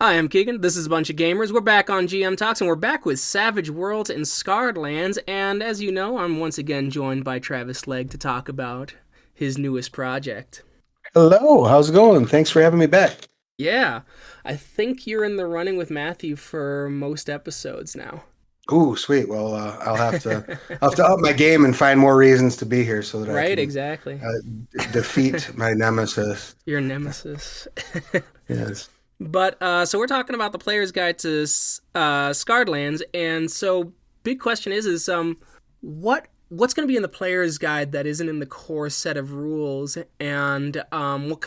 Hi, I'm Keegan. This is a bunch of gamers. We're back on GM Talks, and we're back with Savage Worlds and Scarred Lands. And as you know, I'm once again joined by Travis Legge to talk about his newest project. Hello, how's it going? Thanks for having me back. Yeah, I think you're in the running with Matthew for most episodes now. Ooh, sweet. Well, I'll have to up my game and find more reasons to be here so that I Right, can exactly. defeat my nemesis. Your nemesis. Yes. But so we're talking about the player's guide to Scarred Lands, and so big question is what's going to be in the player's guide that isn't in the core set of rules, and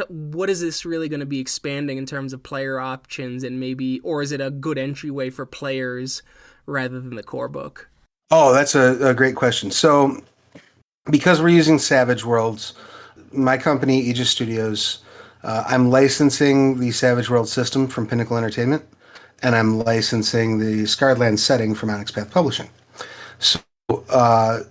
what is this really going to be expanding in terms of player options, and maybe, or is it a good entryway for players rather than the core book? Oh, that's a great question. So, because we're using Savage Worlds, my company, Aegis Studios, I'm licensing the Savage World system from Pinnacle Entertainment, and I'm licensing the Scarred Lands setting from Onyx Path Publishing. So, uh,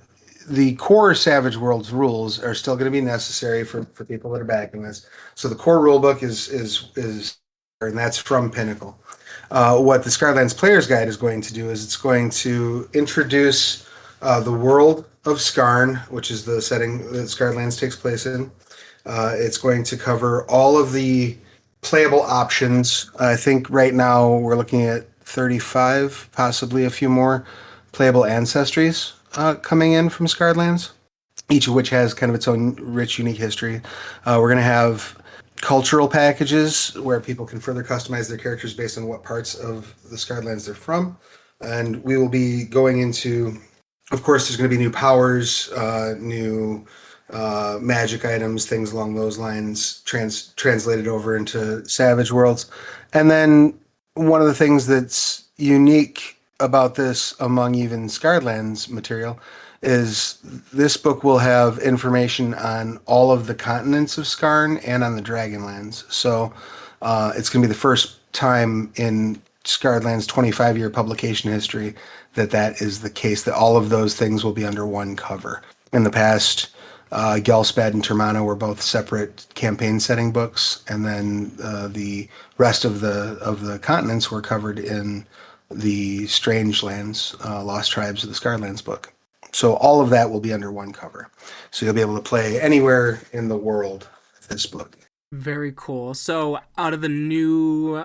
the core Savage Worlds rules are still going to be necessary for people that are backing this. So the core rule book is and that's from Pinnacle. What the Scarlands Player's Guide is going to do is it's going to introduce the world of Skarn, which is the setting that Scarlands takes place in. It's going to cover all of the playable options. I think right now we're looking at 35, possibly a few more playable ancestries coming in from Scarlands, each of which has kind of its own rich, unique history. We're going to have cultural packages where people can further customize their characters based on what parts of the Scarred Lands they're from. And we will be going into, of course, there's going to be new powers, new magic items, things along those lines, translated over into Savage Worlds. And then one of the things that's unique about this among even Scarred Lands material is this book will have information on all of the continents of Skarn and on the Dragonlands. So it's going to be the first time in Scarred Lands' 25-year publication history that that is the case, that all of those things will be under one cover. In the past, Gelspad and Termana were both separate campaign setting books, and then the rest of the continents were covered in the Strange Lands, Lost Tribes of the Scarred Lands book. So all of that will be under one cover. So you'll be able to play anywhere in the world with this book. Very cool. So, out of the new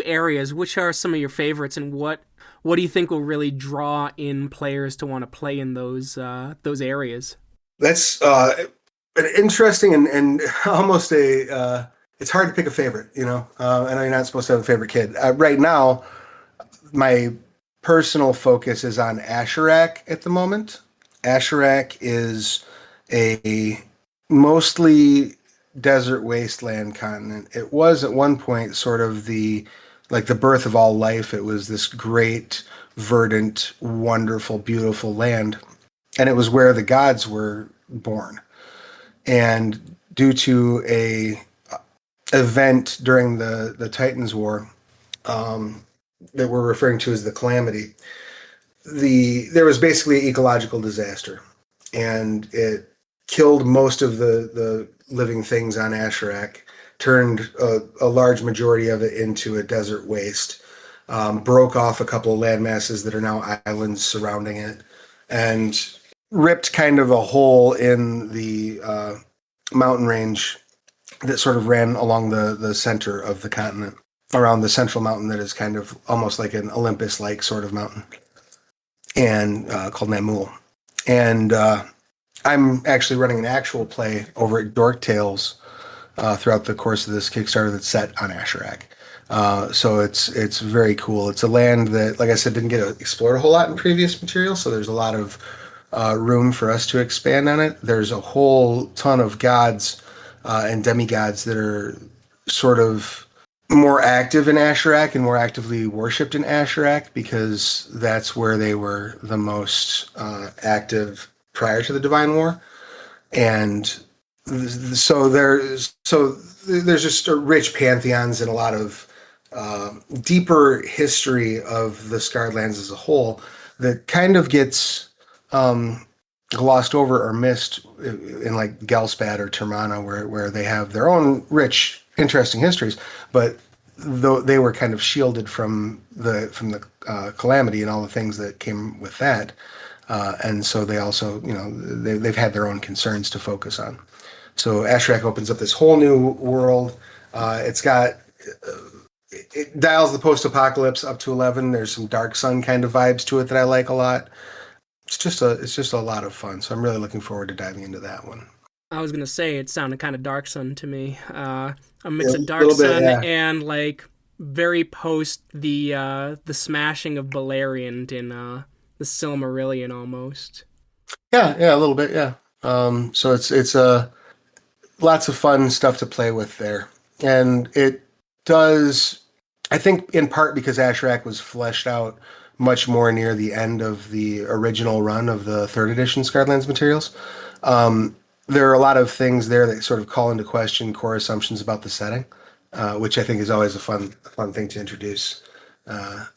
areas, which are some of your favorites, and what do you think will really draw in players to want to play in those areas? That's an interesting and almost it's hard to pick a favorite, you know. I know you're not supposed to have a favorite kid. Right now, my personal focus is on Asherak at the moment. Asherak is a mostly desert wasteland continent. It was at one point sort of the birth of all life. It was this great, verdant, wonderful, beautiful land, and it was where the gods were born. And due to a event during the Titans War, um, that we're referring to as the Calamity, there was basically ecological disaster, and it killed most of the living things on Asherak, turned a large majority of it into a desert waste, broke off a couple of land masses that are now islands surrounding it, and ripped kind of a hole in the mountain range that sort of ran along the center of the continent, around the central mountain that is kind of almost like an Olympus-like sort of mountain, and called Namul. And I'm actually running an actual play over at Dork Tales throughout the course of this Kickstarter that's set on Asherak. So it's very cool. It's a land that, like I said, didn't get explored a whole lot in previous material, so there's a lot of room for us to expand on it. There's a whole ton of gods and demigods that are sort of more active in Asherak and more actively worshipped in Asherak because that's where they were the most active prior to the Divine War. And there's just a rich pantheons and a lot of deeper history of the Scarred Lands as a whole that kind of gets glossed over or missed in like Gelspad or Termana, where they have their own rich, interesting histories, but though they were kind of shielded from the calamity and all the things that came with that. And so they also, they've had their own concerns to focus on. So Ashrak opens up this whole new world. It's got it dials the post-apocalypse up to 11. There's some Dark Sun kind of vibes to it that I like a lot. It's just a lot of fun. So I'm really looking forward to diving into that one. I was gonna say it sounded kind of Dark Sun to me. A Yeah, mix of a Dark little bit, Sun yeah. and like very post the smashing of Balerion in the Silmarillion almost. Yeah, yeah, a little bit, yeah. So it's lots of fun stuff to play with there, and it does. I think in part because Ashrak was fleshed out much more near the end of the original run of the third edition Scarlands materials. Um, there are a lot of things there that sort of call into question core assumptions about the setting, which I think is always a fun thing to introduce.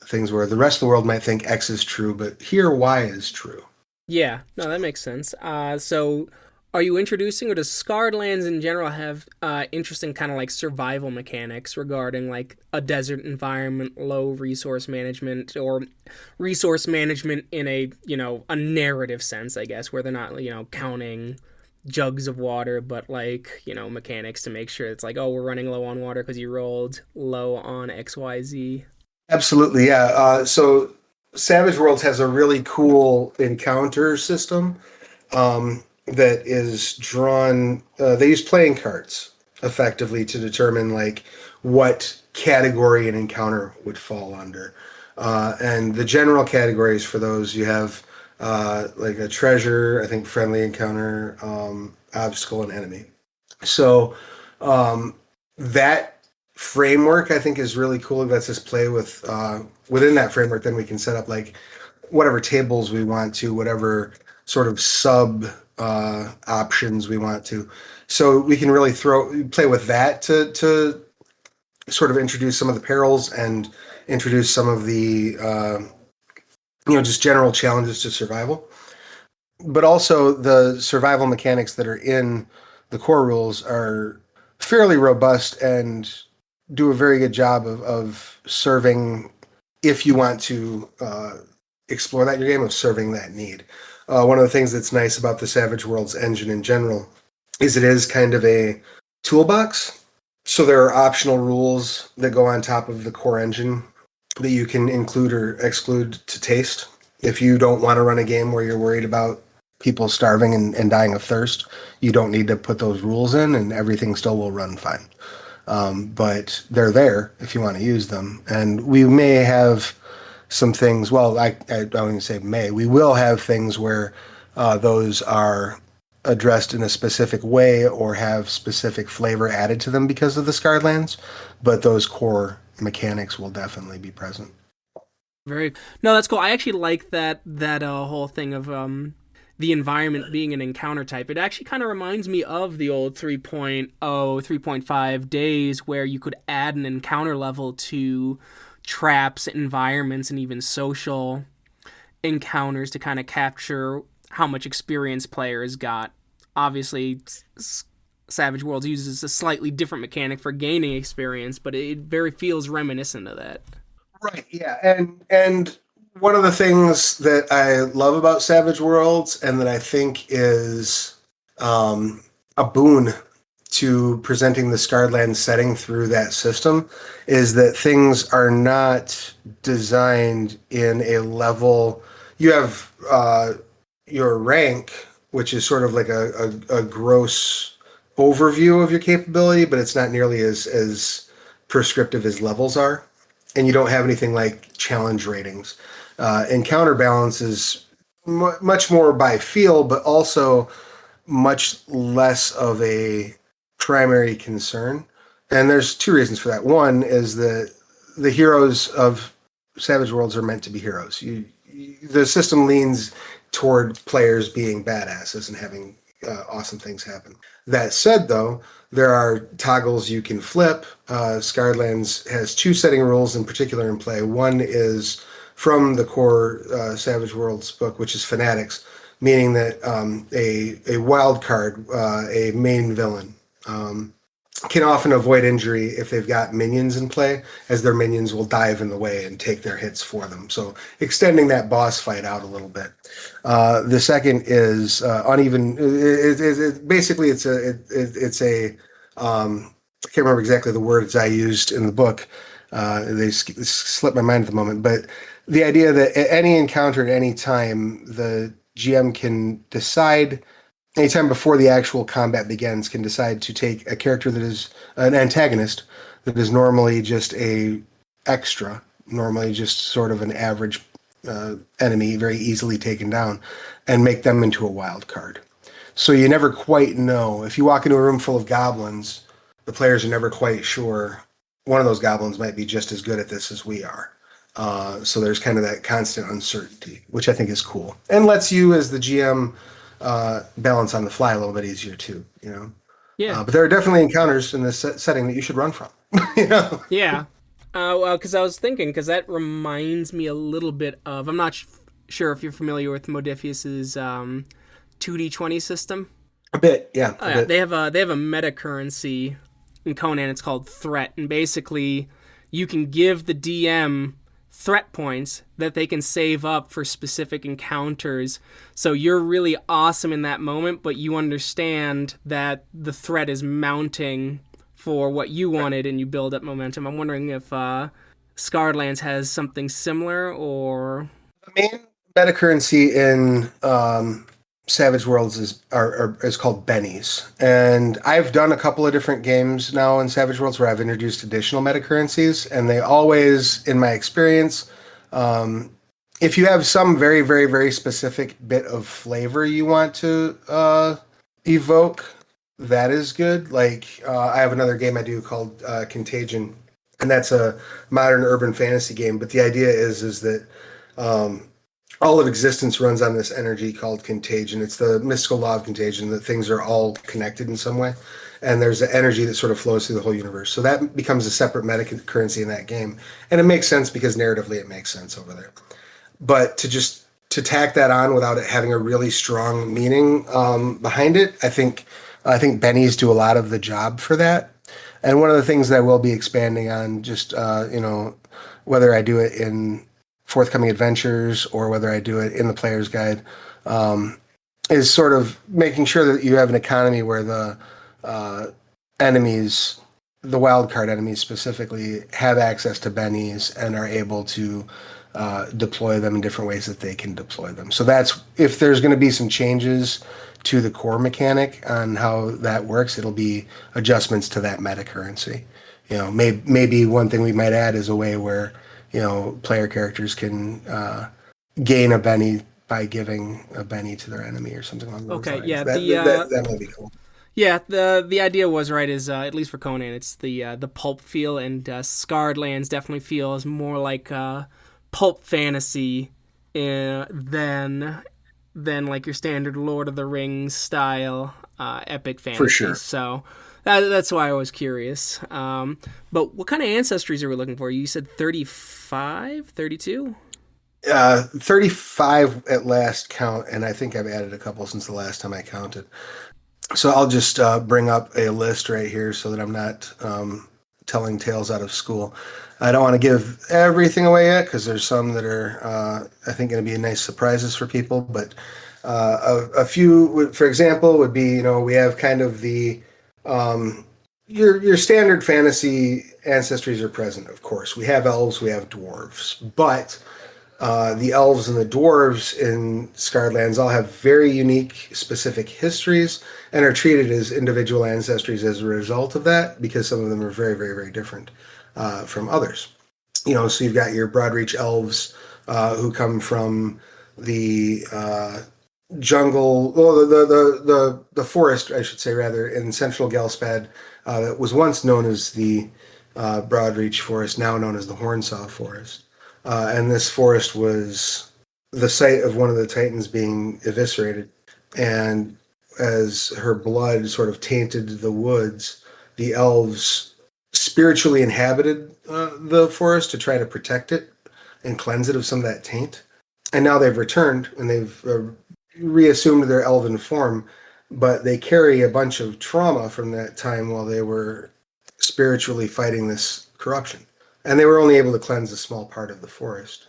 Things where the rest of the world might think X is true, but here Y is true. Yeah, no, that makes sense. So are you introducing, or does Scarred Lands in general have interesting kind of like survival mechanics regarding like a desert environment, low resource management, or resource management in a a narrative sense, I guess, where they're not counting jugs of water, but like mechanics to make sure it's like, oh, we're running low on water because you rolled low on XYZ. Absolutely, yeah. So Savage Worlds has a really cool encounter system that is drawn. They use playing cards effectively to determine like what category an encounter would fall under. And the general categories for those you have like a treasure, I think friendly encounter, obstacle, and enemy. So um, that framework I think is really cool. It lets us play with within that framework. Then we can set up like whatever tables we want to, whatever sort of sub options we want to. So we can really play with that to sort of introduce some of the perils and introduce some of the just general challenges to survival. But also the survival mechanics that are in the core rules are fairly robust and do a very good job of serving if you want to explore that in your game of serving that need. One of the things that's nice about the Savage Worlds engine in general is it is kind of a toolbox. So there are optional rules that go on top of the core engine that you can include or exclude to taste. If you don't want to run a game where you're worried about people starving and dying of thirst, you don't need to put those rules in, and everything still will run fine. But they're there if you want to use them. And we may have some things, well, I don't even say may, we will have things where those are addressed in a specific way or have specific flavor added to them because of the Scarred Lands, but those core mechanics will definitely be present. Very no, that's cool. I actually like that whole thing of the environment being an encounter type. It actually kind of reminds me of the old 3.0, 3.5 days where you could add an encounter level to traps, environments, and even social encounters to kind of capture how much experience players got. Obviously, Savage Worlds uses a slightly different mechanic for gaining experience, but it very feels reminiscent of that. Right, yeah. And one of the things that I love about Savage Worlds and that I think is a boon to presenting the Scarred Land setting through that system is that things are not designed in a level. You have your rank, which is sort of like a gross overview of your capability, but it's not nearly as prescriptive as levels are. And you don't have anything like challenge ratings. And counterbalance is much more by feel, but also much less of a primary concern. And there's two reasons for that. One is that the heroes of Savage Worlds are meant to be heroes. The system leans toward players being badasses and having awesome things happen. That said, though, there are toggles you can flip. Scarlands has two setting rules in particular in play. One is from the core Savage Worlds book, which is Fanatics, meaning that a wild card, a main villain, can often avoid injury if they've got minions in play, as their minions will dive in the way and take their hits for them. So extending that boss fight out a little bit. The second is uneven. Basically, it's a I can't remember exactly the words I used in the book. They slipped my mind at the moment, but the idea that at any encounter at any time, the GM can decide anytime before the actual combat begins, can decide to take a character that is an antagonist that is normally just a extra, normally just sort of an average enemy, very easily taken down, and make them into a wild card. So you never quite know. If you walk into a room full of goblins, the players are never quite sure. One of those goblins might be just as good at this as we are. So there's kind of that constant uncertainty, which I think is cool, and lets you as the GM balance on the fly a little bit easier too. Yeah. But there are definitely encounters in this setting that you should run from. you know. Yeah. Well, because I was thinking, because that reminds me a little bit of. I'm not sure if you're familiar with Modiphius's 2D20 system. A bit, yeah. Oh yeah, they have a meta currency in Conan. It's called threat, and basically, you can give the DM threat points that they can save up for specific encounters. So you're really awesome in that moment, but you understand that the threat is mounting for what you wanted, and you build up momentum. I'm wondering if Scarlands has something similar, or The main meta currency in Savage Worlds is called bennies, and I've done a couple of different games now in Savage Worlds where I've introduced additional meta currencies, and they always, in my experience, if you have some very very very specific bit of flavor you want to evoke, that is good. Like I have another game I do called Contagion, and that's a modern urban fantasy game. But the idea is that um, all of existence runs on this energy called contagion. It's the mystical law of contagion that things are all connected in some way, and there's an energy that sort of flows through the whole universe. So that becomes a separate meta currency in that game, and it makes sense because narratively it makes sense over there. But to tack that on without it having a really strong meaning behind it, I think bennies do a lot of the job for that. And one of the things that I will be expanding on, just whether I do it in forthcoming adventures or whether I do it in the player's guide, is sort of making sure that you have an economy where the enemies, the wild card enemies specifically, have access to bennies and are able to deploy them in different ways that they can deploy them. So that's, if there's going to be some changes to the core mechanic on how that works, it'll be adjustments to that meta currency. Maybe one thing we might add is a way where player characters can gain a Benny by giving a Benny to their enemy or something along those okay, lines. yeah, That might be cool. yeah, the idea was right. Is at least for Conan, it's the pulp feel, and Scarred Lands definitely feels more like pulp fantasy than like your standard Lord of the Rings style epic For fantasy. sure. So that's why I was curious. But what kind of ancestries are we looking for? You said 35, 32? 35 at last count, and I think I've added a couple since the last time I counted. So I'll just bring up a list right here so that I'm not telling tales out of school. I don't want to give everything away yet because there's some that are, I think, going to be nice surprises for people. But a few, for example, would be, we have kind of the your standard fantasy ancestries are present. Of course, we have elves, we have dwarves, but the elves and the dwarves in Scarred Lands all have very unique, specific histories and are treated as individual ancestries as a result of that, because some of them are very, very, very different from others. So you've got your Broadreach elves who come from the jungle, well, the forest, I should say, rather, in central Gelspad that was once known as the Broadreach Forest, now known as the Hornsaw Forest. And this forest was the site of one of the Titans being eviscerated. And as her blood sort of tainted the woods, the elves spiritually inhabited the forest to try to protect it and cleanse it of some of that taint. And now they've returned and they've reassumed their elven form, but they carry a bunch of trauma from that time while they were spiritually fighting this corruption. And they were only able to cleanse a small part of the forest,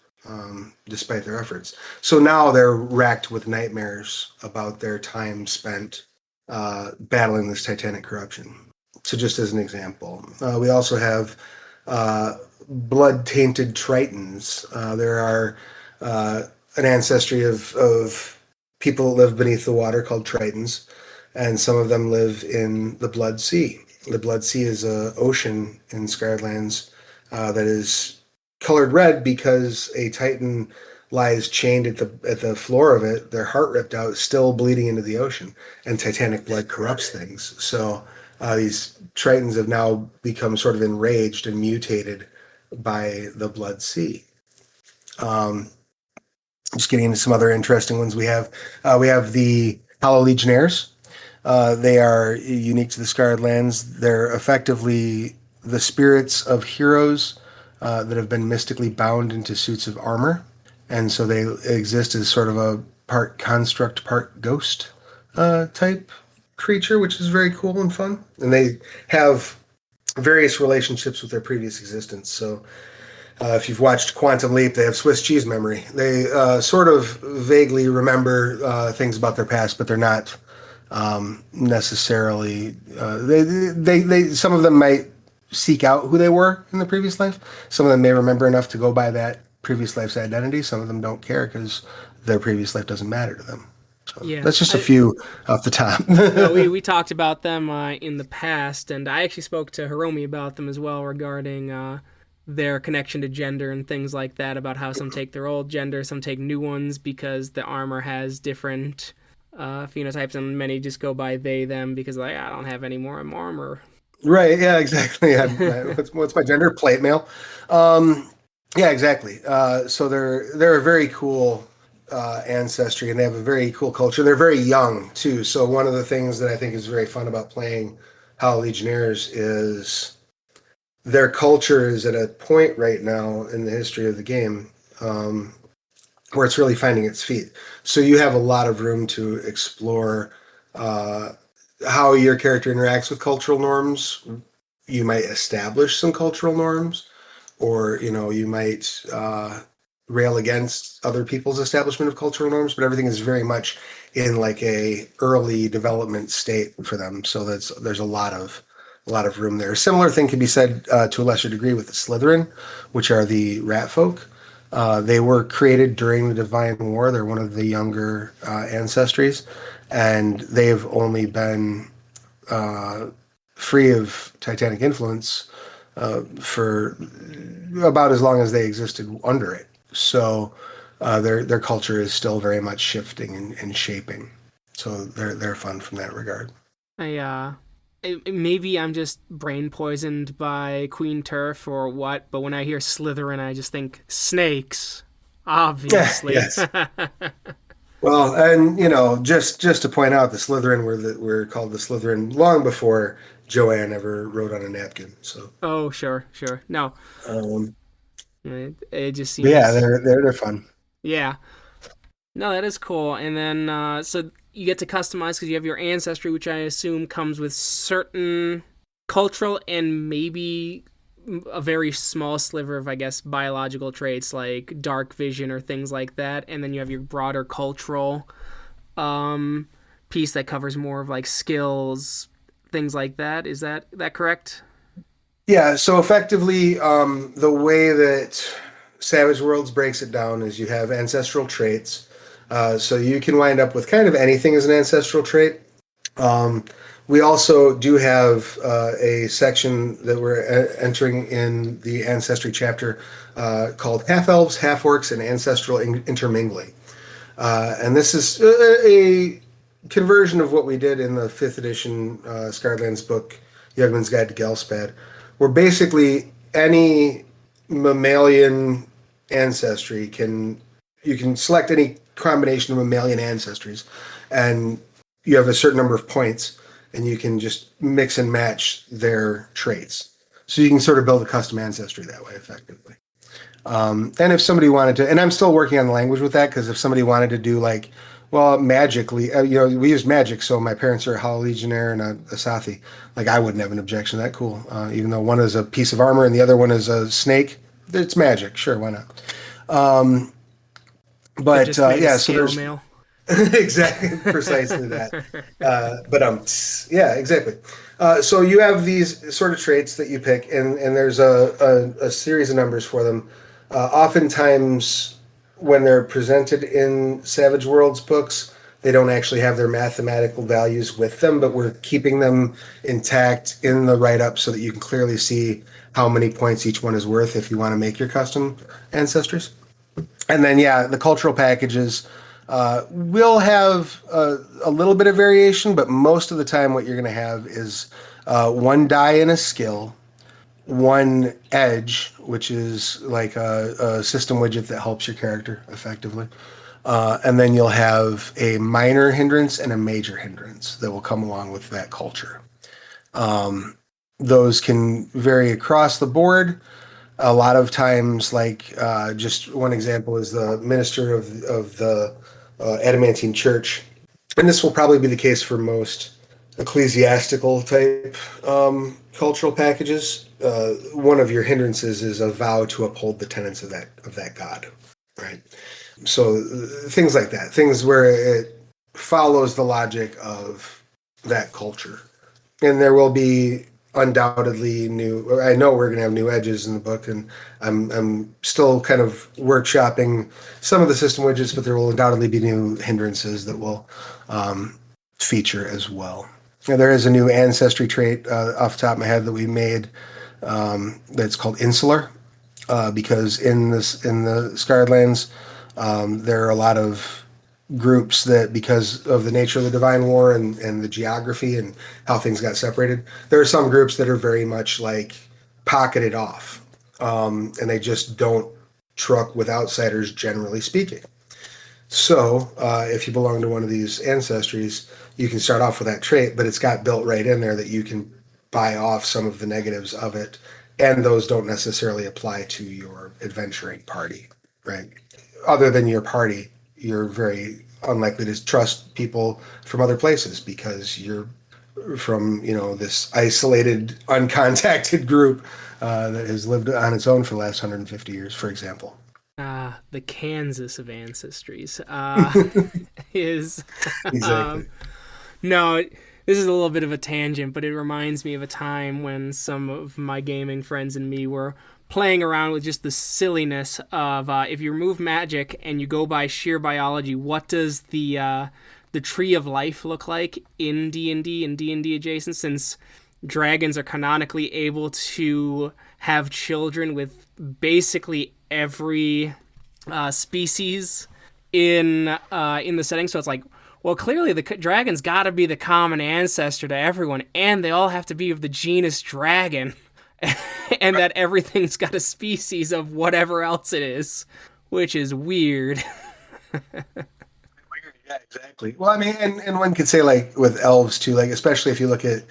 despite their efforts. So now they're racked with nightmares about their time spent battling this titanic corruption. So, just as an example, we also have blood tainted Tritons. There are an ancestry of people that live beneath the water called Tritons, and some of them live in the Blood Sea. The Blood Sea is an ocean in Scarredlands that is colored red because a Titan lies chained at the floor of it, their heart ripped out, still bleeding into the ocean, and Titanic blood corrupts things. So these Tritons have now become sort of enraged and mutated by the Blood Sea. Just getting into some other interesting ones we have the Hollow Legionnaires. They are unique to the Scarred Lands. They're effectively the spirits of heroes that have been mystically bound into suits of armor. And so they exist as sort of a part construct, part ghost type creature, which is very cool and fun. And they have various relationships with their previous existence. So if you've watched Quantum Leap, they have Swiss cheese memory. They sort of vaguely remember things about their past, but they're not necessarily. They some of them might seek out who they were in the previous life. Some of them may remember enough to go by that previous life's identity. Some of them don't care because their previous life doesn't matter to them. So Yeah, that's just a few off the top. no, we talked about them in the past, and I actually spoke to Hiromi about them as well regarding their connection to gender and things like that, about how some take their old gender, some take new ones because the armor has different phenotypes, and many just go by they, them because like, I don't have any more armor. Right. Yeah, exactly. What's my gender? Plate mail. Yeah, exactly. So they're a very cool ancestry, and they have a very cool culture. They're very young too. So one of the things that I think is very fun about playing Hollow Legionnaires is their culture is at a point right now in the history of the game where it's really finding its feet. So you have a lot of room to explore how your character interacts with cultural norms. You might establish some cultural norms, or you might rail against other people's establishment of cultural norms. But everything is very much in like a early development state for them. So there's a lot of room there. A similar thing can be said to a lesser degree with the Slytherin, which are the rat folk. They were created during the Divine War. They're one of the younger ancestries, and they've only been free of Titanic influence for about as long as they existed under it. So their culture is still very much shifting and shaping. So they're fun from that regard. Maybe I'm just brain poisoned by Queen Turf or what, but when I hear Slytherin, I just think snakes, obviously. Yes. Well, and just to point out, the Slytherin were called the Slytherin long before Joanne ever wrote on a napkin. So. Oh, sure. No, Um, it just but yeah, seems. they're fun. Yeah. No, that is cool. And then, so you get to customize because you have your ancestry, which I assume comes with certain cultural and maybe a very small sliver of, I guess, biological traits like dark vision or things like that. And then you have your broader cultural piece that covers more of like skills, things like that. Is that correct? Yeah. So effectively, the way that Savage Worlds breaks it down is you have ancestral traits. So you can wind up with kind of anything as an ancestral trait. We also do have a section that we're entering in the ancestry chapter called Half Elves, Half Orcs, and Ancestral Intermingling. And this is a conversion of what we did in the 5th edition Scarredlands book, Yugman's Guide to Gelspad, where basically any mammalian ancestry you can select any combination of mammalian ancestries, and you have a certain number of points, and you can just mix and match their traits. So you can sort of build a custom ancestry that way effectively. And if somebody wanted to, and I'm still working on the language with that, because if somebody wanted to do like Well, magically, we use magic, so my parents are a Hollow Legionnaire and a Sathi. Like, I wouldn't have an objection to that. Cool. Even though one is a piece of armor and the other one is a snake, it's magic. Sure, why not? but But just made of yeah, so scale there's mail. exactly precisely that. Yeah, exactly. So you have these sort of traits that you pick, and there's a series of numbers for them. Oftentimes, when they're presented in Savage Worlds books, they don't actually have their mathematical values with them, but we're keeping them intact in the write up so that you can clearly see how many points each one is worth if you want to make your custom ancestries. And then, yeah, the cultural packages will have a little bit of variation, but most of the time, what you're going to have is one die and a skill, one edge, which is like a system widget that helps your character effectively. And then you'll have a minor hindrance and a major hindrance that will come along with that culture. Those can vary across the board. A lot of times, like just one example is the minister of the Adamantine Church, and this will probably be the case for most ecclesiastical type cultural packages. One of your hindrances is a vow to uphold the tenets of that god, right? So things like that, things where it follows the logic of that culture, and there will be undoubtedly new. I know we're going to have new edges in the book, and I'm still kind of workshopping some of the system widgets, but there will undoubtedly be new hindrances that will feature as well. Now, there is a new ancestry trait off the top of my head that we made that's called insular, because in the Scarred Lands there are a lot of groups that, because of the nature of the Divine War and the geography and how things got separated, there are some groups that are very much like pocketed off, and they just don't truck with outsiders, generally speaking. So if you belong to one of these ancestries, you can start off with that trait, but it's got built right in there that you can buy off some of the negatives of it, and those don't necessarily apply to your adventuring party, right? Other than your party, you're very unlikely to trust people from other places because you're from this isolated, uncontacted group that has lived on its own for the last 150 years, for example. The Kansas of ancestries is um, Exactly. no. This is a little bit of a tangent, but it reminds me of a time when some of my gaming friends and me were playing around with just the silliness of if you remove magic and you go by sheer biology, what does the tree of life look like in D&D and D&D adjacent? Since dragons are canonically able to have children with basically every species in the setting. So it's like, well, clearly the dragon's got to be the common ancestor to everyone, and they all have to be of the genus dragon, and that everything's got a species of whatever else it is, which is weird. Yeah, exactly. Well, I mean, and one could say like with elves too, like especially if you look at,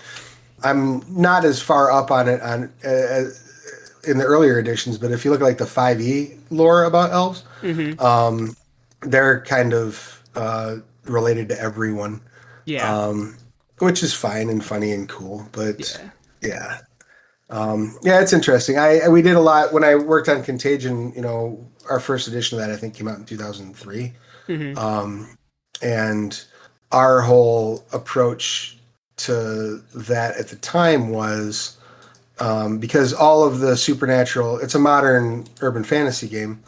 I'm not as far up on it in the earlier editions, but if you look at like the 5e lore about elves, Mm-hmm. they're kind of related to everyone, Yeah, um, which is fine and funny and cool. But yeah. yeah, yeah, it's interesting. We did a lot when I worked on Contagion. Our first edition of that I think came out in 2003, Mm-hmm. and our whole approach to that at the time was because all of the supernatural, it's a modern urban fantasy game,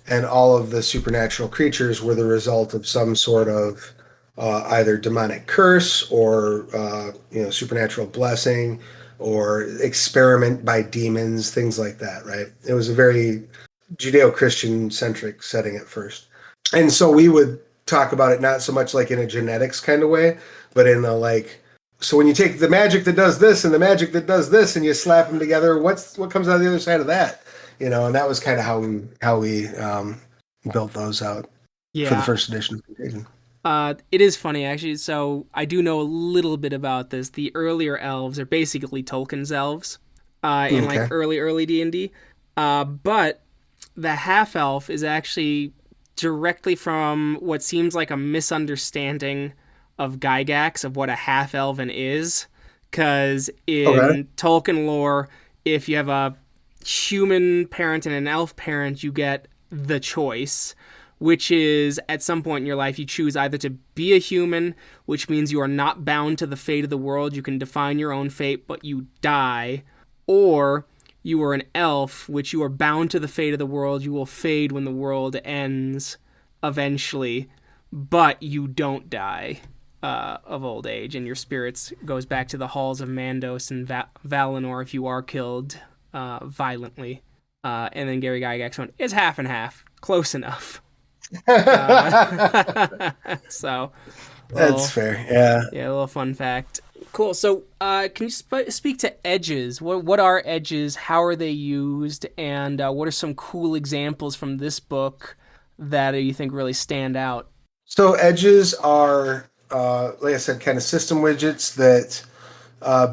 and all of the supernatural creatures were the result of some sort of either demonic curse or supernatural blessing or experiment by demons, things like that, right? It was a very Judeo-Christian centric setting at first. And so we would talk about it not so much like in a genetics kind of way, but in a like, so when you take the magic that does this and the magic that does this and you slap them together, what comes out of the other side of that? And that was kind of how we built those out for the Yeah. first edition of Contagion. It is funny actually. So I do know a little bit about this. The earlier elves are basically Tolkien's elves, in like Okay. early D&D. But the half elf is actually directly from what seems like a misunderstanding of Gygax, of what a half elven is. Because Okay. in Tolkien lore, if you have a human parent and an elf parent, you get the choice, which is at some point in your life, you choose either to be a human, which means you are not bound to the fate of the world, you can define your own fate, but you die, or you are an elf, which you are bound to the fate of the world, you will fade when the world ends eventually, but you don't die. Of old age, and your spirits goes back to the halls of Mandos and Valinor if you are killed violently. And then Gary Gygax went, it's half and half, close enough. So, That's well, fair. Yeah. yeah, a little fun fact. Cool. So, can you speak to edges? What are edges? How are they used? And what are some cool examples from this book that you think really stand out? So edges are, like I said, kind of system widgets that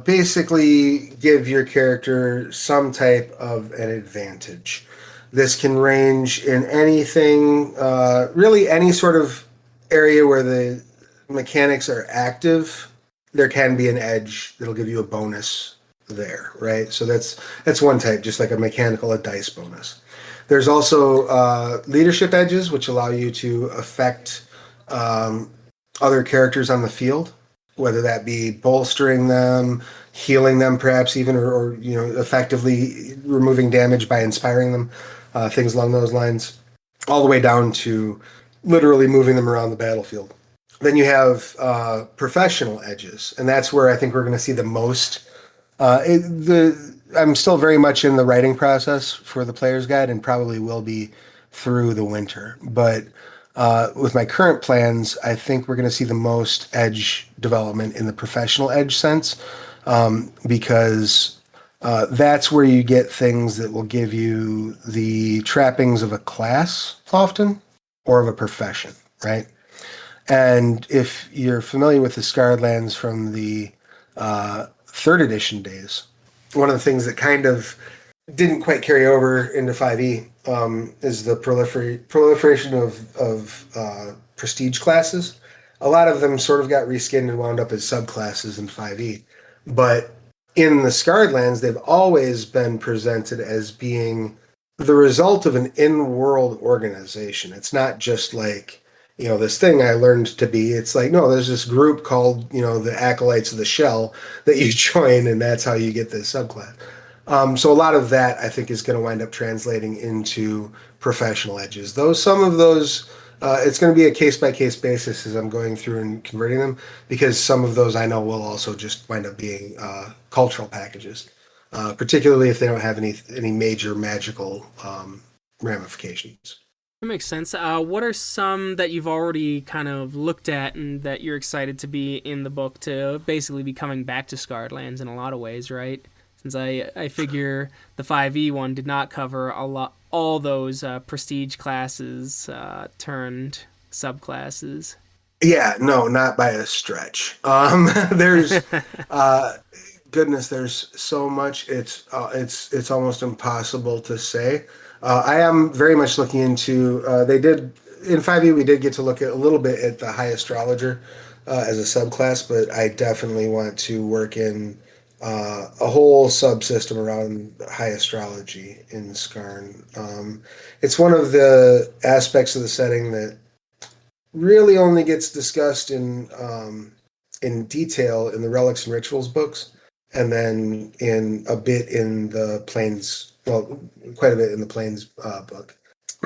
basically give your character some type of an advantage. This can range in anything, really any sort of area where the mechanics are active. There can be an edge that'll give you a bonus there, right? So that's one type, just like a mechanical, a dice bonus. There's also leadership edges, which allow you to affect um, other characters on the field, whether that be bolstering them, healing them, perhaps even, or effectively removing damage by inspiring them, things along those lines, all the way down to literally moving them around the battlefield. Then you have professional edges, and that's where I think we're going to see the most. I'm still very much in the writing process for the player's guide, and probably will be through the winter. But with my current plans, I think we're going to see the most edge development in the professional edge sense, because that's where you get things that will give you the trappings of a class often, or of a profession, right? And if you're familiar with the Scarred Lands from the third edition days, one of the things that kind of didn't quite carry over into 5e is the proliferation of prestige classes. A lot of them sort of got reskinned and wound up as subclasses in 5e. But in the Scarred Lands, they've always been presented as being the result of an in-world organization. It's not just like, this thing I learned to be. It's like, no, there's this group called, the Acolytes of the Shell that you join, and that's how you get this subclass. So a lot of that, I think, is going to wind up translating into professional edges. Though some of those, it's going to be a case-by-case basis as I'm going through and converting them, because some of those I know will also just wind up being cultural packages, particularly if they don't have any major magical ramifications. That makes sense. What are some that you've already kind of looked at and that you're excited to be in the book to basically be coming back to Scarred Lands in a lot of ways, right? Since I figure the 5e one did not cover a lot all those prestige classes turned subclasses. Yeah, no, not by a stretch. There's goodness, there's so much. It's almost impossible to say. I am very much looking into. They did in 5e. We did get to look at a little bit at the High Astrologer as a subclass, but I definitely want to work in a whole subsystem around high astrology in Skarn. It's one of the aspects of the setting that really only gets discussed in detail in the Relics and Rituals books, and then in a bit in the Plains. Well, quite a bit in the Plains book.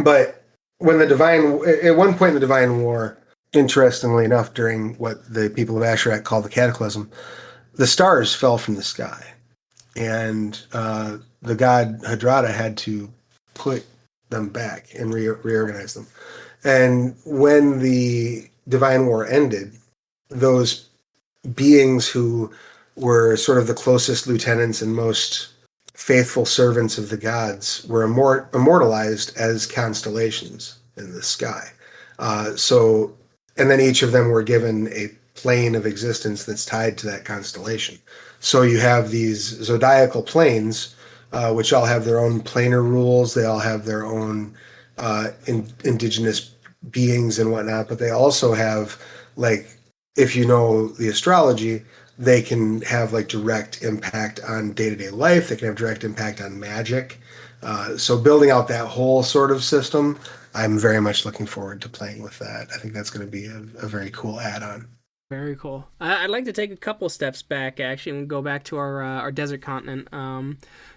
But when the Divine, at one point in the Divine War, interestingly enough, during what the people of Asherak call the Cataclysm, the stars fell from the sky, and the god Hadrada had to put them back and reorganize them. And when the Divine War ended, those beings who were sort of the closest lieutenants and most faithful servants of the gods were immortalized as constellations in the sky. So, and then each of them were given a plane of existence that's tied to that constellation. So you have these zodiacal planes, which all have their own planar rules. They all have their own indigenous beings and whatnot, but they also have like, if you know the astrology, they can have like direct impact on day-to-day life. They can have direct impact on magic. So building out that whole sort of system, I'm very much looking forward to playing with that. I think that's going to be a very cool add-on. Very cool. I'd like to take a couple steps back actually and go back to our desert continent.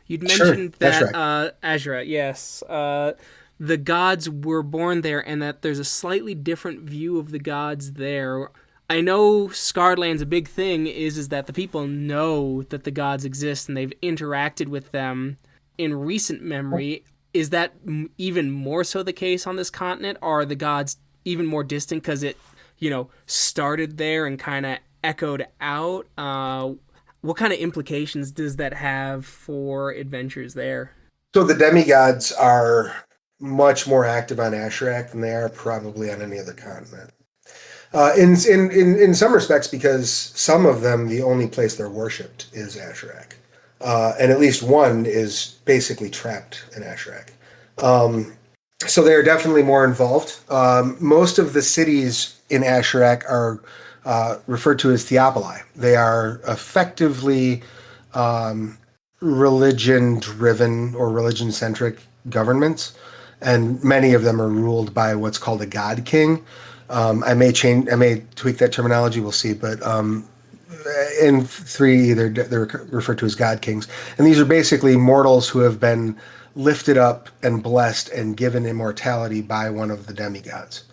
You'd Sure, mentioned that's that right. Azura, yes, the gods were born there, and that there's a slightly different view of the gods there. I know Scarland's a big thing is that the people know that the gods exist and they've interacted with them in recent memory. Is that even more so the case on this continent? Are the gods even more distant because it, started there and kind of echoed out? What kind of implications does that have for adventures there? So the demigods are much more active on Asherak than they are probably on any other continent. In some respects, because some of them, the only place they're worshipped is Asherak, and at least one is basically trapped in Asherak. So they are definitely more involved. Most of the cities in Asherak are referred to as Theopoli. They are effectively religion-driven or religion-centric governments, and many of them are ruled by what's called a god king. I may tweak that terminology. We'll see, but in three, they're referred to as god kings, and these are basically mortals who have been lifted up and blessed and given immortality by one of the demigods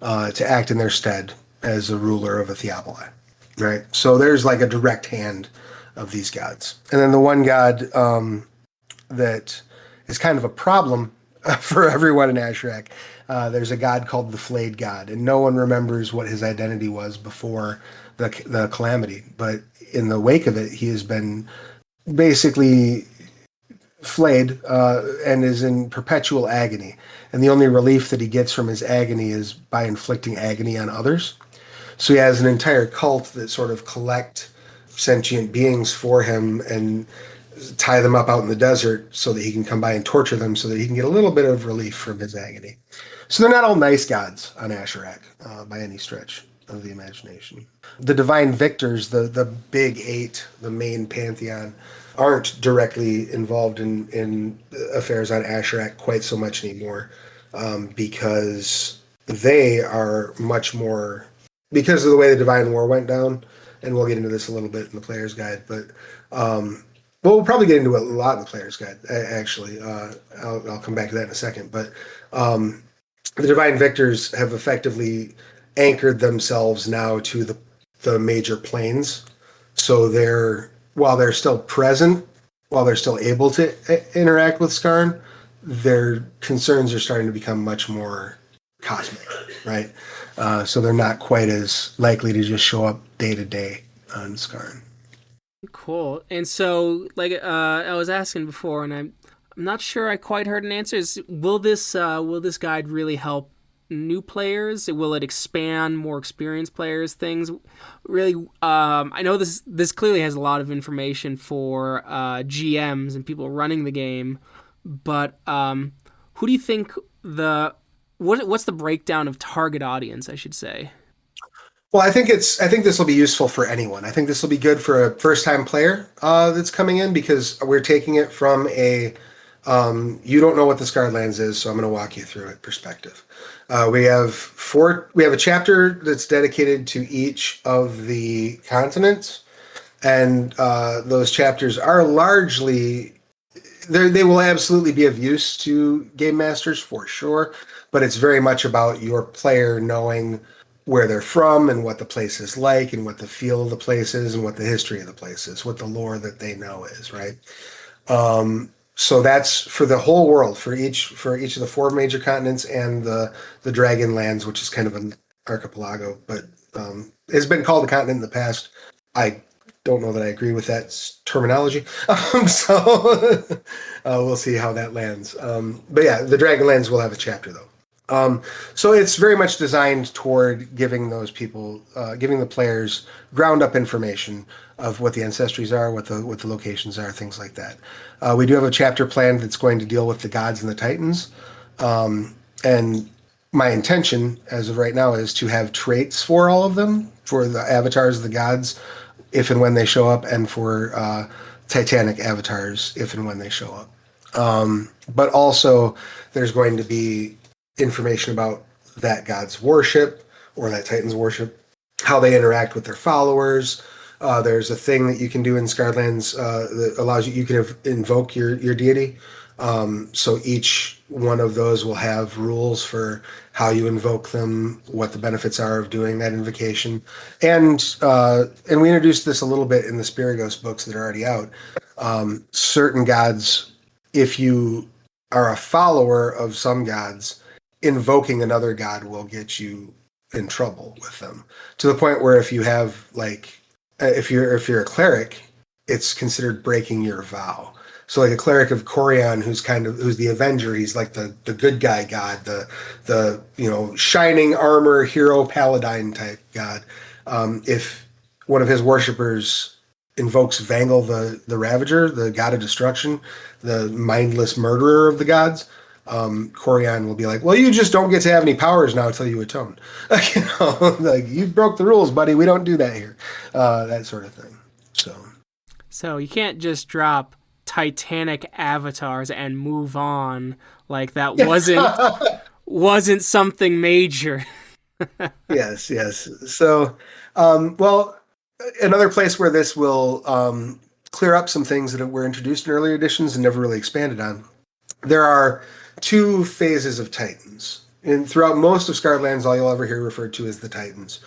to act in their stead as a ruler of a theopoli. Right. So there's like a direct hand of these gods, and then the one god that is kind of a problem for everyone in Asherak. There's a god called the Flayed God, and no one remembers what his identity was before the calamity. But in the wake of it, he has been basically flayed and is in perpetual agony. And the only relief that he gets from his agony is by inflicting agony on others. So he has an entire cult that sort of collect sentient beings for him and tie them up out in the desert so that he can come by and torture them so that he can get a little bit of relief from his agony. So they're not all nice gods on Asherak by any stretch of the imagination. The divine victors, the big eight, the main pantheon, aren't directly involved in affairs on Asherak quite so much anymore because they are much more, because of the way the Divine War went down, and we'll get into this a little bit in the player's guide, but well, we'll probably get into it a lot in the player's guide, actually. I'll come back to that in a second. But the Divine Victors have effectively anchored themselves now to the major planes. So while they're still present, while they're still able to interact with Skarn, their concerns are starting to become much more cosmic, right? So they're not quite as likely to just show up day to day on Skarn. Cool. And so, like I was asking before, and I'm not sure I quite heard an answer. Will this guide really help new players? Will it expand more experienced players? Things really. I know this clearly has a lot of information for GMs and people running the game, but who do you think what's the breakdown of target audience? I should say. Well, I think this will be useful for anyone. I think this will be good for a first time player that's coming in because we're taking it from a you don't know what the Scarred Lands is, so I'm going to walk you through it perspective. We have a chapter that's dedicated to each of the continents, and those chapters are largely they will absolutely be of use to game masters for sure, but it's very much about your player knowing where they're from and what the place is like and what the feel of the place is and what the history of the place is, what the lore that they know is, right? So that's for the whole world, for each of the four major continents and the Dragon Lands, which is kind of an archipelago, but it's been called a continent in the past. I don't know that I agree with that terminology. So we'll see how that lands. But yeah, the Dragonlands will have a chapter though. So it's very much designed toward giving those people, giving the players ground up information of what the ancestries are, what the locations are, things like that. We do have a chapter planned that's going to deal with the gods and the titans, and My intention as of right now is to have traits for all of them, for the avatars of the gods, if and when they show up, and for Titanic avatars, if and when they show up. But also, there's going to be information about that god's worship or that titan's worship, how they interact with their followers. There's a thing that you can do in Scarlands that allows you can invoke your deity. So each one of those will have rules for how you invoke them, what the benefits are of doing that invocation, and we introduced this a little bit in the Spirigos books that are already out. Certain gods, if you are a follower of some gods, invoking another god will get you in trouble with them, to the point where if you have like if you're a cleric, it's considered breaking your vow. So like a cleric of Corian, who's the Avenger, he's like the good guy god, the shining armor hero paladin type god. If one of his worshippers invokes Vangle the Ravager, the god of destruction, the mindless murderer of the gods, Corian will be like, "Well, you just don't get to have any powers now until you atone." Like you broke the rules, buddy. We don't do that here. That sort of thing. So you can't just drop Titanic avatars and move on like that wasn't something major. Yes, yes. So, well, another place where this will clear up some things that were introduced in earlier editions and never really expanded on. There are two phases of Titans. And throughout most of Scarlands, all you'll ever hear referred to as the Titans.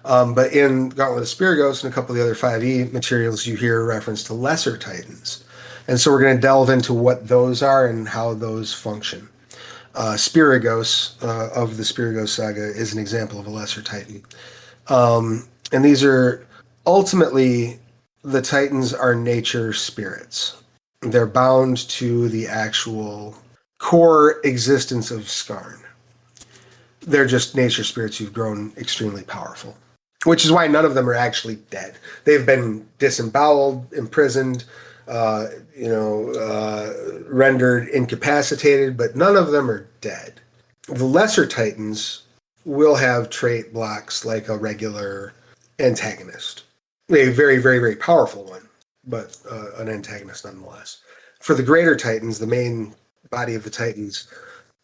But in Gauntlet of Spirigos and a couple of the other 5e materials, you hear a reference to lesser Titans. And so we're going to delve into what those are and how those function. Spirigos of the Spirigos saga is an example of a lesser Titan. And these are ultimately, the Titans are nature spirits. They're bound to the actual core existence of Skarn. They're just nature spirits who've grown extremely powerful, which is why none of them are actually dead. They've been disemboweled, imprisoned, rendered incapacitated, but none of them are dead. The lesser Titans will have trait blocks like a regular antagonist. A very, very, very powerful one, but an antagonist nonetheless. For the greater Titans, the main body of the Titans,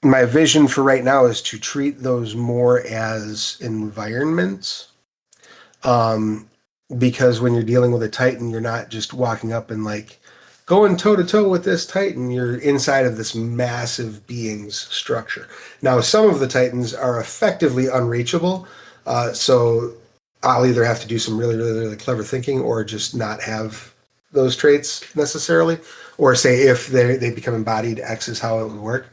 my vision for right now is to treat those more as environments. Because when you're dealing with a Titan, you're not just walking up and like going toe to toe with this Titan. You're inside of this massive being's structure. Now, some of the Titans are effectively unreachable. So I'll either have to do some really, really, really clever thinking or just not have those traits necessarily. Or say if they become embodied, X is how it would work.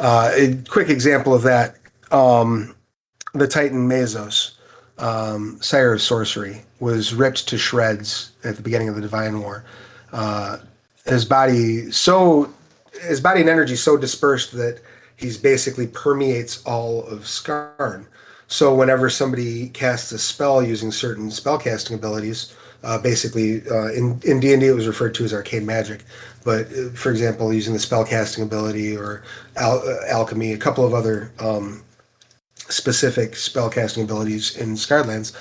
A quick example of that, the Titan Mesos, Sire of Sorcery, was ripped to shreds at the beginning of the Divine War. His body and energy so dispersed that he's basically permeates all of Skarn. So whenever somebody casts a spell using certain spellcasting abilities, basically in D&D it was referred to as arcane magic, but for example, using the spellcasting ability or alchemy, a couple of other specific spellcasting abilities in Scarlands,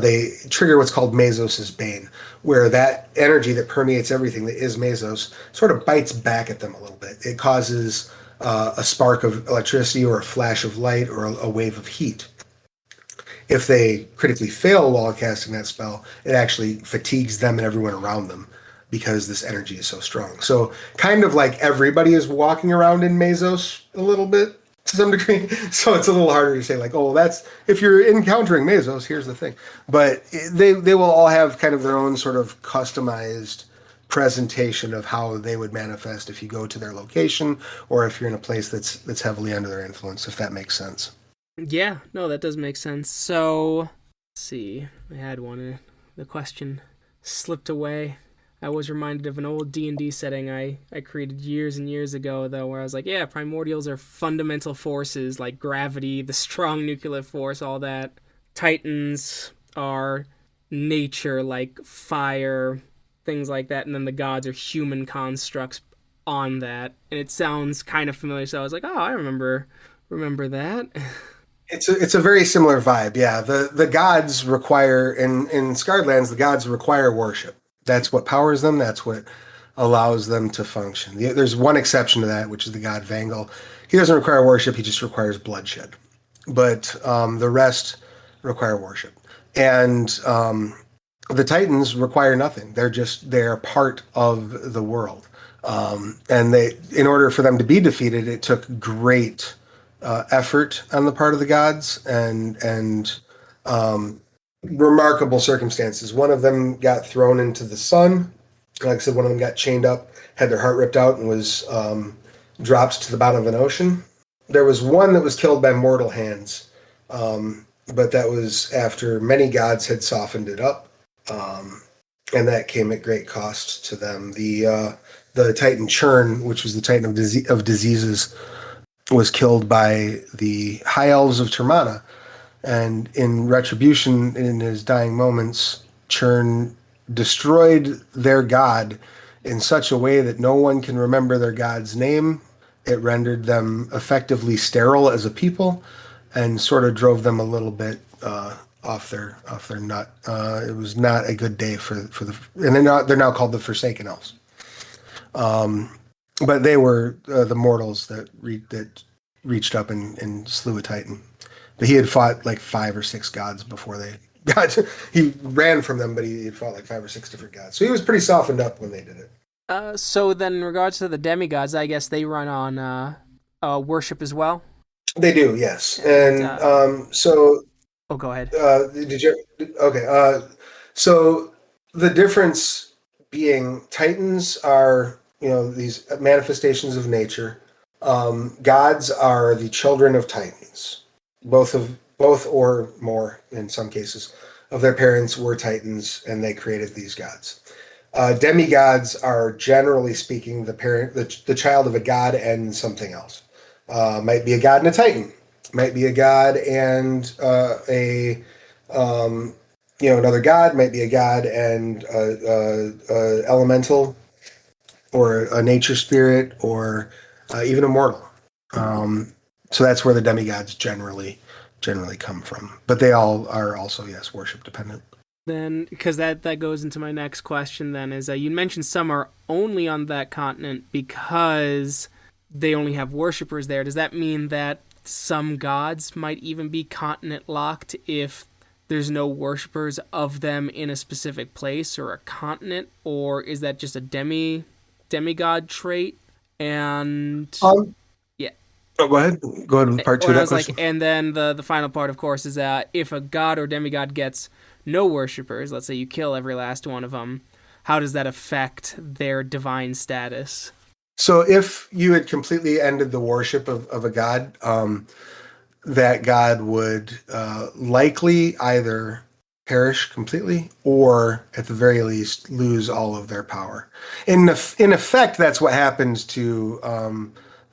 they trigger what's called Mesos' Bane, where that energy that permeates everything that is Mesos sort of bites back at them a little bit. It causes a spark of electricity or a flash of light or a wave of heat. If they critically fail while casting that spell, it actually fatigues them and everyone around them because this energy is so strong. So kind of like everybody is walking around in Mesos a little bit to some degree. So it's a little harder to say like, oh, that's, if you're encountering Mesos, here's the thing. But they will all have kind of their own sort of customized presentation of how they would manifest if you go to their location or if you're in a place that's heavily under their influence, if that makes sense. Yeah, no, that does make sense. So, let's see, I had one. The question slipped away. I was reminded of an old D&D setting I created years and years ago, though, where I was like, yeah, primordials are fundamental forces like gravity, the strong nuclear force, all that. Titans are nature, like fire, things like that, and then the gods are human constructs on that. And it sounds kind of familiar, so I was like, oh, I remember that. It's a very similar vibe. Yeah, the gods require in Scarred Lands, the gods require worship. That's what powers them. That's what allows them to function. There's one exception to that, which is the god Vangal. He doesn't require worship. He just requires bloodshed. But the rest require worship. And the Titans require nothing. They're part of the world. And in order for them to be defeated, it took great effort on the part of the gods and remarkable circumstances. One of them got thrown into the sun. Like I said, one of them got chained up, had their heart ripped out, and was dropped to the bottom of an ocean. There was one that was killed by mortal hands, but that was after many gods had softened it up, and that came at great cost to them. The Titan Churn, which was the Titan of diseases, was killed by the High Elves of Termana. And in retribution, in his dying moments, Churn destroyed their god in such a way that no one can remember their god's name. It rendered them effectively sterile as a people, and sort of drove them a little bit off their nut. It was not a good day for the, and they're now called the Forsaken Elves. But they were the mortals that reached up and slew a Titan. But he had fought like 5 or 6 gods before they got. He ran from them, but he had fought like 5 or 6 different gods. So he was pretty softened up when they did it. So then, in regards to the demigods, I guess they run on worship as well. They do, yes. And And so oh, go ahead. did you? Okay. So the difference being Titans are, these manifestations of nature. Gods are the children of Titans. Both or more in some cases of their parents were Titans, and they created these gods. Demigods are generally speaking the child of a god and something else. Might be a god and a Titan. Might be a god and another god. Might be a god and a elemental, or a nature spirit, or even a mortal. So that's where the demigods generally come from. But they all are also, yes, worship dependent. Then, because that goes into my next question. Then is you mentioned some are only on that continent because they only have worshippers there. Does that mean that some gods might even be continent locked if there's no worshippers of them in a specific place or a continent, or is that just a demigod trait? And yeah. Oh, go ahead. Go ahead with part two of that question. And then the final part, of course, is that if a god or demigod gets no worshippers, let's say you kill every last one of them, how does that affect their divine status? So if you had completely ended the worship of a god, that god would likely either perish completely or, at the very least, lose all of their power. In effect, that's what happens to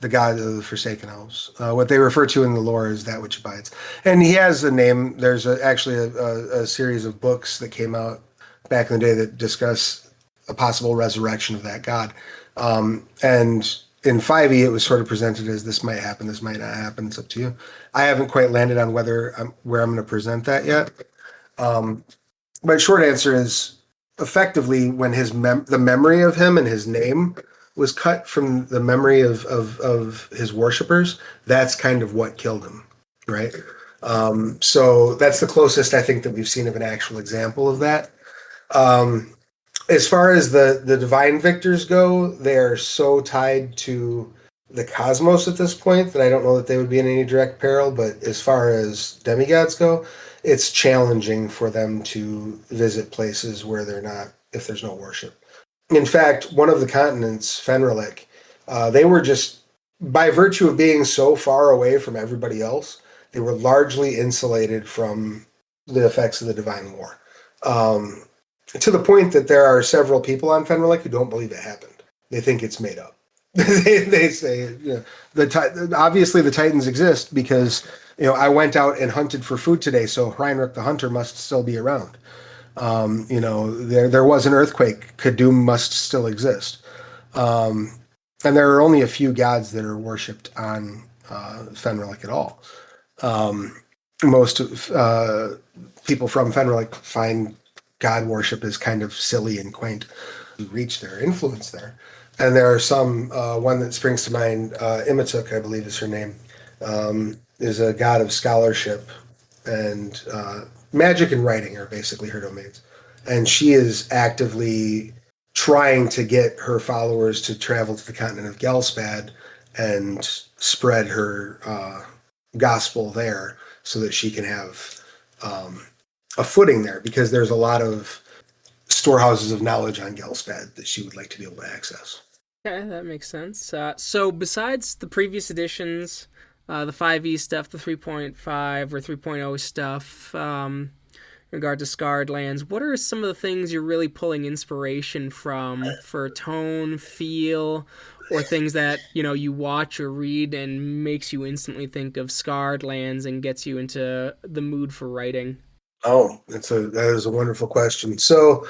the god of the Forsaken Elves. What they refer to in the lore is that which abides. And he has a name. There's actually a series of books that came out back in the day that discuss a possible resurrection of that god. And in 5e, it was sort of presented as this might happen, this might not happen. It's up to you. I haven't quite landed on where I'm going to present that yet. But short answer is, effectively, when the memory of him and his name was cut from the memory of his worshipers, that's kind of what killed him, right? So that's the closest I think that we've seen of an actual example of that. As far as the divine victors go, they are so tied to the cosmos at this point that I don't know that they would be in any direct peril. But as far as demigods go, it's challenging for them to visit places where they're not, if there's no worship. In fact, one of the continents, Fenrilik, they were just, by virtue of being so far away from everybody else, they were largely insulated from the effects of the Divine War. To the point that there are several people on Fenrilik who don't believe it happened. They think it's made up. they say, obviously the Titans exist because, I went out and hunted for food today, so Heinrich the Hunter must still be around. There was an earthquake. Kadum must still exist. And there are only a few gods that are worshipped on Fenrilik at all. most people from Fenrir like find god worship is kind of silly and quaint. Reach their influence there, and there are some. One that springs to mind, Imatuk, I believe is her name, is a god of scholarship, and magic and writing are basically her domains, and she is actively trying to get her followers to travel to the continent of Gelspad and spread her gospel there so that she can have a footing there because there's a lot of storehouses of knowledge on Gelspad that she would like to be able to access. Okay, that makes sense. So besides the previous editions, the 5e stuff, the 3.5 or 3.0 stuff, in regard to Scarred Lands, what are some of the things you're really pulling inspiration from for tone, feel, or things that, you watch or read and makes you instantly think of Scarred Lands and gets you into the mood for writing? Oh, that is a wonderful question. So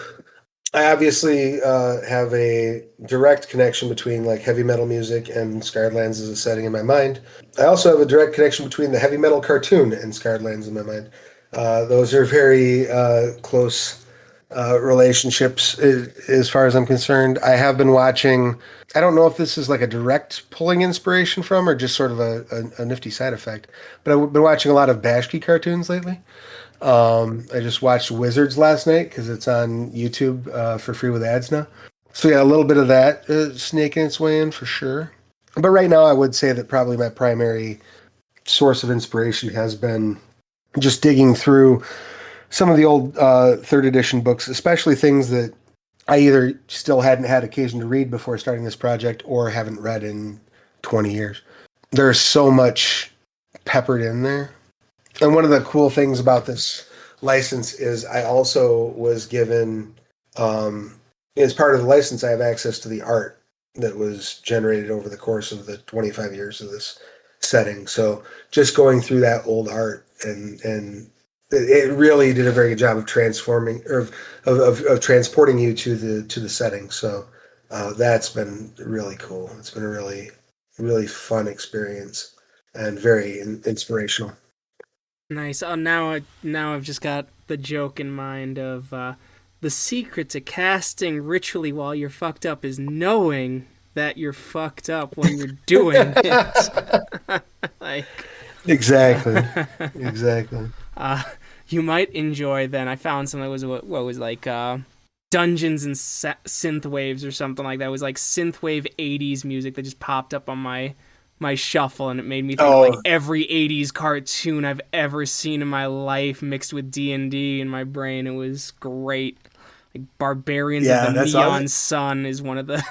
I obviously have a direct connection between like heavy metal music and Scarred Lands as a setting in my mind. I also have a direct connection between the heavy metal cartoon and Scarred Lands in my mind. Those are very close relationships as far as I'm concerned. I have been watching. I don't know if this is like a direct pulling inspiration from or just sort of a nifty side effect, but I've been watching a lot of Bashki cartoons lately. I just watched Wizards last night because it's on YouTube for free with ads now. So yeah, a little bit of that snaking its way in for sure. But right now, I would say that probably my primary source of inspiration has been just digging through some of the old third edition books, especially things that I either still hadn't had occasion to read before starting this project or haven't read in 20 years. There's so much peppered in there. And one of the cool things about this license is I also was given, as part of the license, I have access to the art that was generated over the course of the 25 years of this setting. So just going through that old art and it really did a very good job of transforming or of transporting you to the setting. So that's been really cool. It's been a really fun experience and very inspirational. Nice. Oh, now I've just got the joke in mind of the secret to casting ritually while you're fucked up is knowing that you're fucked up when you're doing it. like, Exactly. Exactly. uh, you might enjoy. Then I found something that was what was like Dungeons and synth waves or something like that. It was like synthwave '80s music that just popped up on my shuffle, and it made me think of like Oh, every '80s cartoon I've ever seen in my life mixed with D&D in my brain. It was great. Like Barbarians of the yeah, that's all. Neon Sun is one of the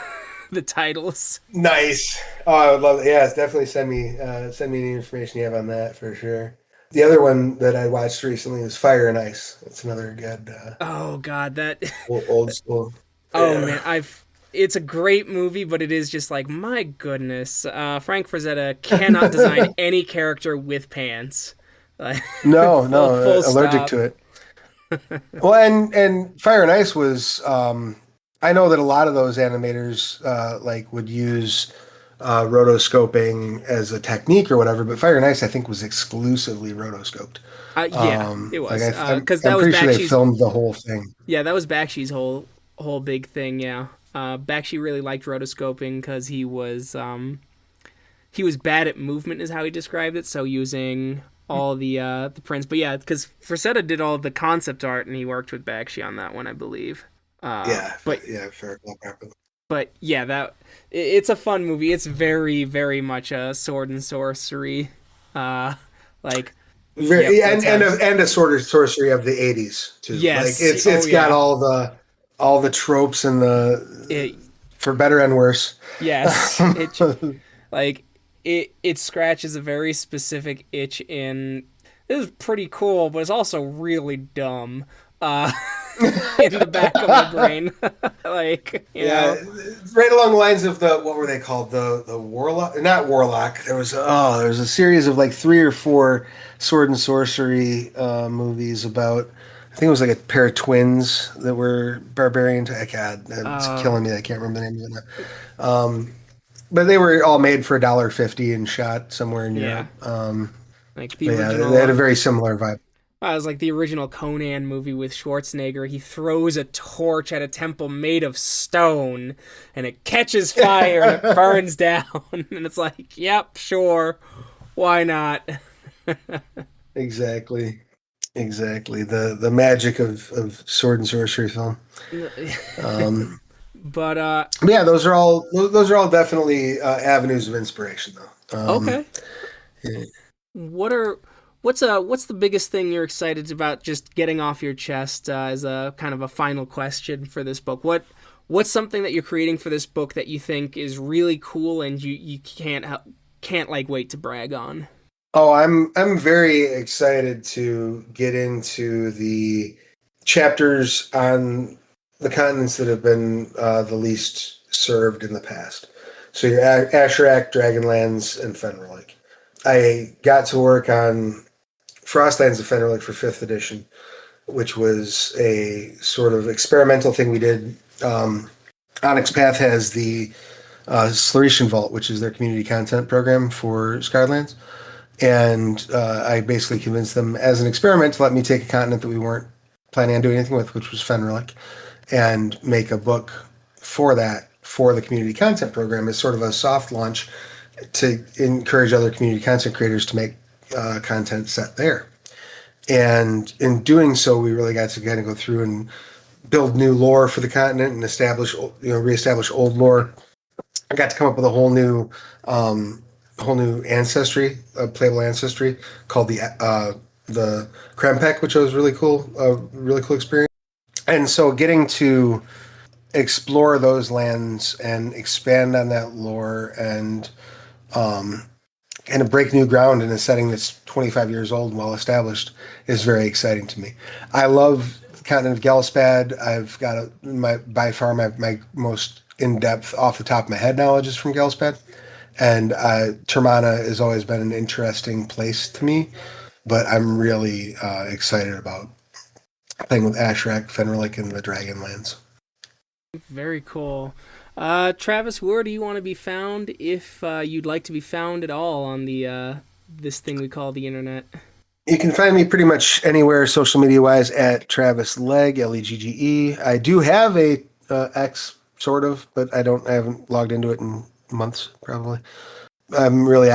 the titles. Nice. Oh, I would love it. Yeah, definitely send me any information you have on that for sure. The other one that I watched recently was Fire and Ice. That's another good Oh god, that old school. oh Yeah. man, I've it's a great movie, but it is just like my goodness. Frank Frazetta cannot design any character with pants. Like, No, full allergic stop. to it. Well, and Fire and Ice was. I know that a lot of those animators like would use rotoscoping as a technique or whatever, but Fire and Ice I think was exclusively rotoscoped. Yeah, it Like was because I'm that was pretty sure they Bakshi's. filmed the whole thing. Yeah, that was Bakshi's whole big thing. Yeah, Bakshi really liked rotoscoping because he was bad at movement, is how he described it. So using all the prints, but yeah, because Frazetta did all the concept art and he worked with Bakshi on that one, I believe. Yeah, But yeah, fair. Properly. yeah, it's a fun movie. It's very very much a sword and sorcery. Uh, like yep, Very, let's have and a sort of sorcery of the '80s too. Like yes. Oh it's got yeah, all the tropes and the it for better and worse. yes it like it scratches a very specific itch in this is pretty cool, but it's also really dumb. Uh, in the back of my brain, like Yeah, right along the lines of the what were they called the warlock, not warlock. There was a series of like three or four sword and sorcery movies about. I think it was like a pair of twins that were barbarian. God, it's uh, killing me. I can't remember the name of them. But they were all made for $1.50 and shot somewhere in yeah. Europe. Like the But yeah, they original, had a very similar vibe. it was like the original Conan movie with Schwarzenegger. He throws a torch at a temple made of stone, and it catches fire and it burns down. And it's like, yep, sure, why not? Exactly. Exactly. The magic of sword and sorcery film. Um, But but yeah, those are all definitely avenues of inspiration, though. okay. What are what's the biggest thing you're excited about just getting off your chest as a kind of a final question for this book? What's something that you're creating for this book that you think is really cool and you can't like wait to brag on? Oh, I'm very excited to get into the chapters on the continents that have been the least served in the past. So your Asherak, Dragonlands, and Fenric. I got to work on Frostlands and Fenric for fifth edition, which was a sort of experimental thing we did. Onyx Path has the Sluritian Vault, which is their community content program for Scarlands. And I basically convinced them as an experiment to let me take a continent that we weren't planning on doing anything with, which was Fenric, and make a book for that for the community content program as sort of a soft launch to encourage other community content creators to make content set there. And in doing so, we really got to kind of go through and build new lore for the continent and reestablish old lore. I got to come up with a whole new ancestry, playable ancestry called the Krempek, which was really cool experience. And so getting to explore those lands and expand on that lore and kind of break new ground in a setting that's 25 years old and well established is very exciting to me. I love the continent of Gelspad. I've got by far my most in-depth, off the top of my head knowledge is from Gelspad. And Termana has always been an interesting place to me, but I'm really excited about playing with Ashrak, Fenric, and the Dragonlands. Very cool. Travis, where do you want to be found if you'd like to be found at all on the this thing we call the internet? You can find me pretty much anywhere social media wise at Travis Legge, Legge. I do have a X sort of, but I haven't logged into it in months probably. I'm really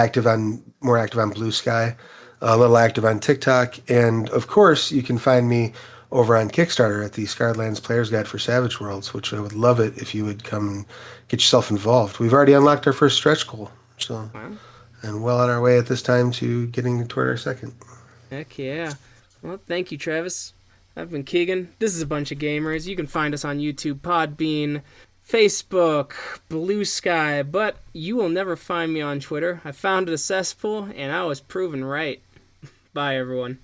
more active on Blue Sky, a little active on TikTok, and of course, you can find me over on Kickstarter at the Scarlands Player's Guide for Savage Worlds, which I would love it if you would come and get yourself involved. We've already unlocked our first stretch goal, so Wow. and well on our way at this time to getting toward our second. Heck yeah. Well, thank you, Travis. I've been Keegan. This is a bunch of gamers. You can find us on YouTube, Podbean, Facebook, Blue Sky, but you will never find me on Twitter. I founded a cesspool, and I was proven right. Bye, everyone.